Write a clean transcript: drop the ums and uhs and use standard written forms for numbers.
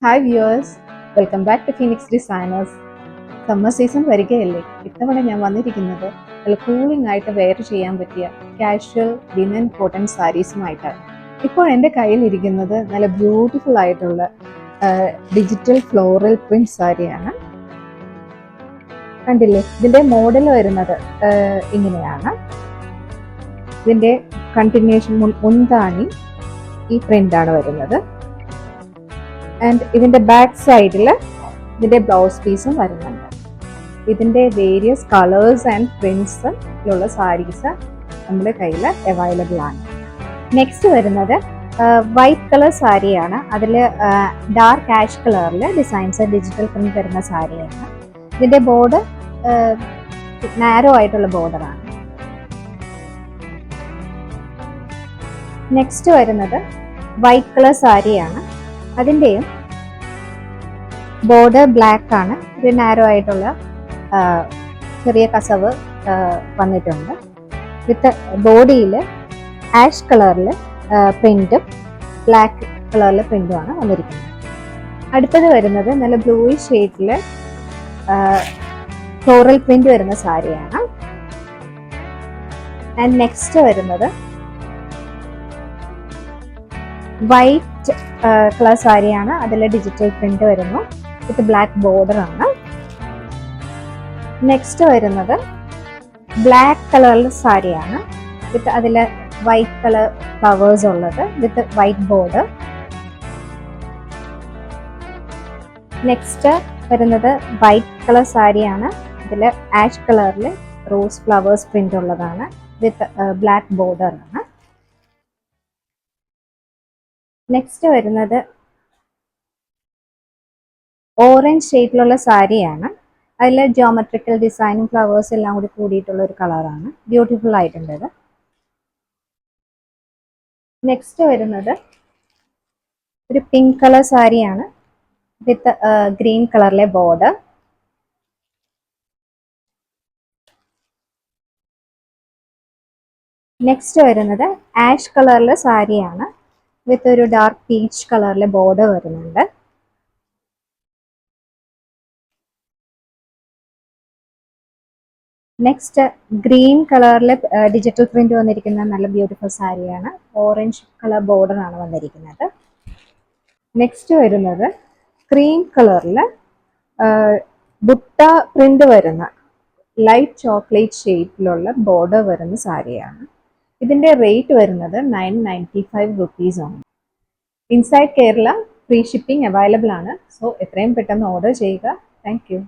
Hi viewers, welcome back to Phoenix designers. Summer season വരികയല്ലേ. ഇത്തവണ ഞാൻ വന്നിരിക്കുന്നത് നല്ല കൂളിംഗ് ആയിട്ട് വെയർ ചെയ്യാൻ പറ്റിയ കാഷ്വൽ ലിനൻ കോട്ടൺ സാരീസുമായിട്ടാണ്. ഇപ്പോൾ എൻ്റെ കയ്യിലിരിക്കുന്നത് നല്ല ബ്യൂട്ടിഫുൾ ആയിട്ടുള്ള ഡിജിറ്റൽ ഫ്ലോറൽ പ്രിന്റ് സാരിയാണ്. കണ്ടില്ലേ, ഇതിൻ്റെ മോഡൽ വരുന്നത് ഇങ്ങനെയാണ്. ഇതിൻ്റെ കണ്ടിന്യൂഷൻ മുൻതാണി ഈ പ്രിന്റാണ് വരുന്നത്. ആൻഡ് ഇതിൻ്റെ ബാക്ക് സൈഡിൽ ഇതിൻ്റെ ബ്ലൗസ് പീസും വരുന്നുണ്ട്. ഇതിൻ്റെ വേരിയസ് കളേഴ്സ് ആൻഡ് പ്രിന്റ്സിലുള്ള സാരീസ് നമ്മുടെ കയ്യിൽ അവൈലബിൾ ആണ്. നെക്സ്റ്റ് വരുന്നത് വൈറ്റ് കളർ സാരിയാണ്. അതിൽ ഡാർക്ക് ആഷ് കളറിൽ ഡിസൈൻസ് ഡിജിറ്റൽ പ്രിന്റ് വരുന്ന സാരിയാണ്. ഇതിൻ്റെ ബോർഡർ നാരോ ആയിട്ടുള്ള ബോർഡറാണ്. നെക്സ്റ്റ് വരുന്നത് വൈറ്റ് കളർ സാരിയാണ്. അതിൻ്റെയും ബോർഡർ ബ്ലാക്ക് ആണ്. ഒരു നാരോ ആയിട്ടുള്ള ചെറിയ കസവ് വന്നിട്ടുണ്ട്. വിത്ത് ബോഡിയിൽ ആഷ് കളറിൽ പ്രിന്റും ബ്ലാക്ക് കളറിൽ പ്രിന്റുമാണ് വന്നിരിക്കുന്നത്. അടുത്തത് വരുന്നത് നല്ല ബ്ലൂയിഷ് ഷെയ്ഡിൽ ഫ്ലോറൽ പ്രിന്റ് വരുന്ന സാരിയാണ്. ആൻഡ് നെക്സ്റ്റ് വരുന്നത് വൈറ്റ് കളർ സാരിയാണ്. അതിൽ ഡിജിറ്റൽ പ്രിന്റ് വരുന്നു വിത്ത് ബ്ലാക്ക് ബോർഡർ ആണ്. നെക്സ്റ്റ് വരുന്നത് ബ്ലാക്ക് കളർ സാരിയാണ് വിത്ത് അതിൽ വൈറ്റ് കളർ ഫ്ലവേഴ്സ് ഉള്ളത് വിത്ത് വൈറ്റ് ബോർഡർ. നെക്സ്റ്റ് വരുന്നത് വൈറ്റ് കളർ സാരിയാണ്. ഇതിൽ ആഷ് കളറിൽ റോസ് ഫ്ലവേഴ്സ് പ്രിന്റ് ഉള്ളതാണ് വിത്ത് ബ്ലാക്ക് ബോർഡർ ആണ്. നെക്സ്റ്റ് വരുന്നത് ഓറഞ്ച് ഷെയ്ഡിലുള്ള സാരിയാണ്. അതിൽ ജോമെട്രിക്കൽ ഡിസൈനും ഫ്ലവേഴ്സ് എല്ലാം കൂടി കൂടിയിട്ടുള്ള ഒരു കളറാണ്. ബ്യൂട്ടിഫുൾ ആയിട്ടുണ്ട് ഇത്. നെക്സ്റ്റ് വരുന്നത് ഒരു പിങ്ക് കളർ സാരിയാണ് വിത്ത് ഗ്രീൻ കളറിലെ ബോർഡർ. നെക്സ്റ്റ് വരുന്നത് ആഷ് കളറിലെ സാരിയാണ് വിത്ത് ഒരു ഡാർക്ക് പീച്ച് കളറിലെ ബോർഡർ വരുന്നുണ്ട്. നെക്സ്റ്റ് ഗ്രീൻ കളറിൽ ഡിജിറ്റൽ പ്രിന്റ് വന്നിരിക്കുന്ന നല്ല ബ്യൂട്ടിഫുൾ സാരിയാണ്. ഓറഞ്ച് കളർ ബോർഡർ ആണ് വന്നിരിക്കുന്നത്. നെക്സ്റ്റ് വരുന്നത് ക്രീം കളറിൽ ബുട്ട പ്രിന്റ് വരുന്ന ലൈറ്റ് ചോക്ലേറ്റ് ഷെയ്ഡിലുള്ള ബോർഡർ വരുന്ന സാരിയാണ്. ഇതിൻ്റെ റേറ്റ് വരുന്നത് 995 rupees ആണ്. Inside Kerala free shipping available ആണ്. സോ എത്രയും പെട്ടെന്ന് ഓർഡർ ചെയ്യുക. Thank you.